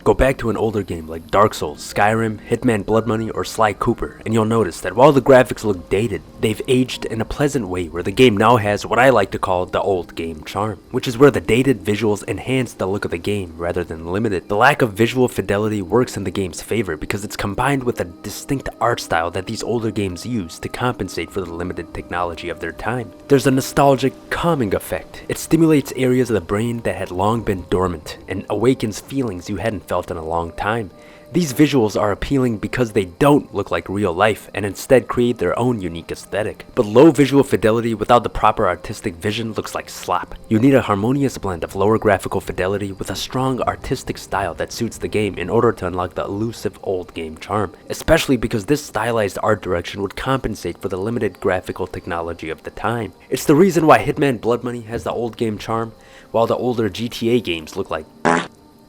Go back to an older game like Dark Souls, Skyrim, Hitman Blood Money, or Sly Cooper, and you'll notice that while the graphics look dated, they've aged in a pleasant way where the game now has what I like to call the old game charm, which is where the dated visuals enhance the look of the game rather than limit it. The lack of visual fidelity works in the game's favor because it's combined with a distinct art style that these older games use to compensate for the limited technology of their time. There's a nostalgic, calming effect. It stimulates areas of the brain that had long been dormant and awakens feelings you hadn't felt in a long time. These visuals are appealing because they don't look like real life and instead create their own unique aesthetic. But low visual fidelity without the proper artistic vision looks like slop. You need a harmonious blend of lower graphical fidelity with a strong artistic style that suits the game in order to unlock the elusive old game charm, especially because this stylized art direction would compensate for the limited graphical technology of the time. It's the reason why Hitman Blood Money has the old game charm, while the older GTA games look like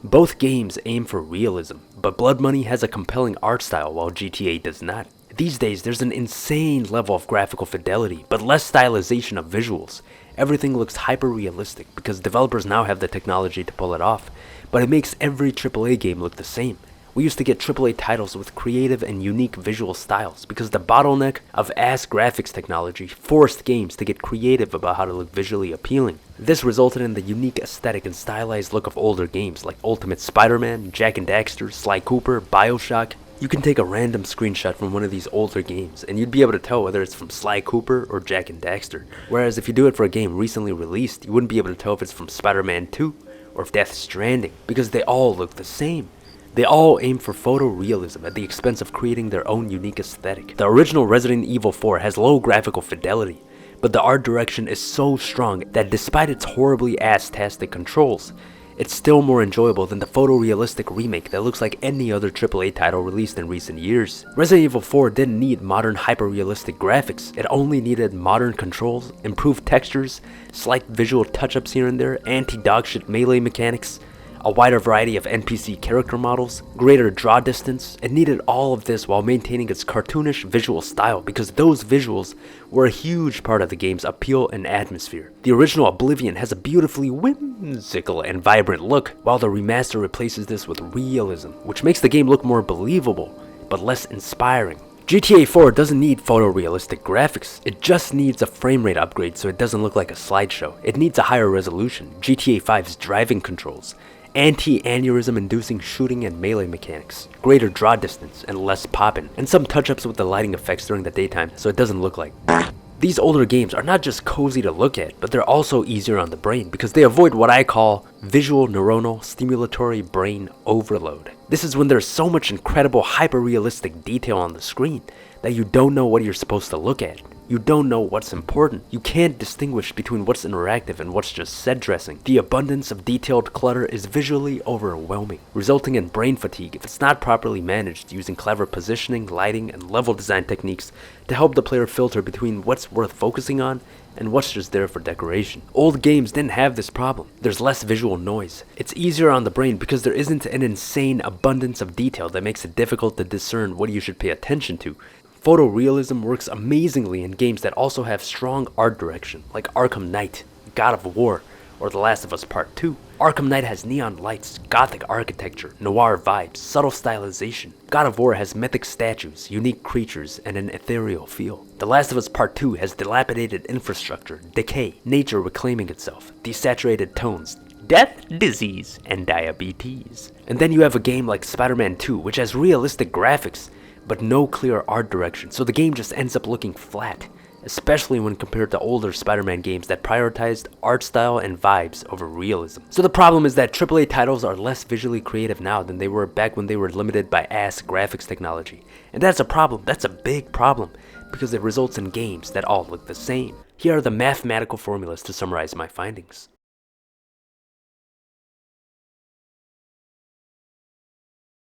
both games aim for realism, but Blood Money has a compelling art style while GTA does not. These days, there's an insane level of graphical fidelity, but less stylization of visuals. Everything looks hyper-realistic because developers now have the technology to pull it off, but it makes every AAA game look the same. We used to get AAA titles with creative and unique visual styles because the bottleneck of ass graphics technology forced games to get creative about how to look visually appealing. This resulted in the unique aesthetic and stylized look of older games like Ultimate Spider-Man, Jak and Daxter, Sly Cooper, BioShock. You can take a random screenshot from one of these older games and you'd be able to tell whether it's from Sly Cooper or Jak and Daxter. Whereas if you do it for a game recently released, you wouldn't be able to tell if it's from Spider-Man 2 or Death Stranding because they all look the same. They all aim for photorealism at the expense of creating their own unique aesthetic. The original Resident Evil 4 has low graphical fidelity, but the art direction is so strong that despite its horribly ass-tastic controls, it's still more enjoyable than the photorealistic remake that looks like any other AAA title released in recent years. Resident Evil 4 didn't need modern hyper-realistic graphics, it only needed modern controls, improved textures, slight visual touch-ups here and there, anti-dogshit melee mechanics, a wider variety of NPC character models, greater draw distance. It needed all of this while maintaining its cartoonish visual style because those visuals were a huge part of the game's appeal and atmosphere. The original Oblivion has a beautifully whimsical and vibrant look, while the remaster replaces this with realism, which makes the game look more believable, but less inspiring. GTA 4 doesn't need photorealistic graphics, it just needs a frame rate upgrade so it doesn't look like a slideshow. It needs a higher resolution, GTA 5's driving controls, anti-aneurysm inducing shooting and melee mechanics, greater draw distance and less poppin', and some touch-ups with the lighting effects during the daytime so it doesn't look like These older games are not just cozy to look at, but they're also easier on the brain because they avoid what I call visual neuronal stimulatory brain overload. This is when there's so much incredible hyper-realistic detail on the screen that you don't know what you're supposed to look at. You don't know what's important. You can't distinguish between what's interactive and what's just set dressing. The abundance of detailed clutter is visually overwhelming, resulting in brain fatigue if it's not properly managed using clever positioning, lighting, and level design techniques to help the player filter between what's worth focusing on and what's just there for decoration. Old games didn't have this problem. There's less visual noise. It's easier on the brain because there isn't an insane abundance of detail that makes it difficult to discern what you should pay attention to. Photorealism works amazingly in games that also have strong art direction, like Arkham Knight, God of War, or The Last of Us Part 2. Arkham Knight has neon lights, gothic architecture, noir vibes, subtle stylization. God of War has mythic statues, unique creatures, and an ethereal feel. The Last of Us Part 2 has dilapidated infrastructure, decay, nature reclaiming itself, desaturated tones, death, disease, and diabetes. And then you have a game like Spider-Man 2, which has realistic graphics, but no clear art direction, so the game just ends up looking flat, especially when compared to older Spider-Man games that prioritized art style and vibes over realism. So the problem is that AAA titles are less visually creative now than they were back when they were limited by ass graphics technology. And that's a problem, that's a big problem, because it results in games that all look the same. Here are the mathematical formulas to summarize my findings.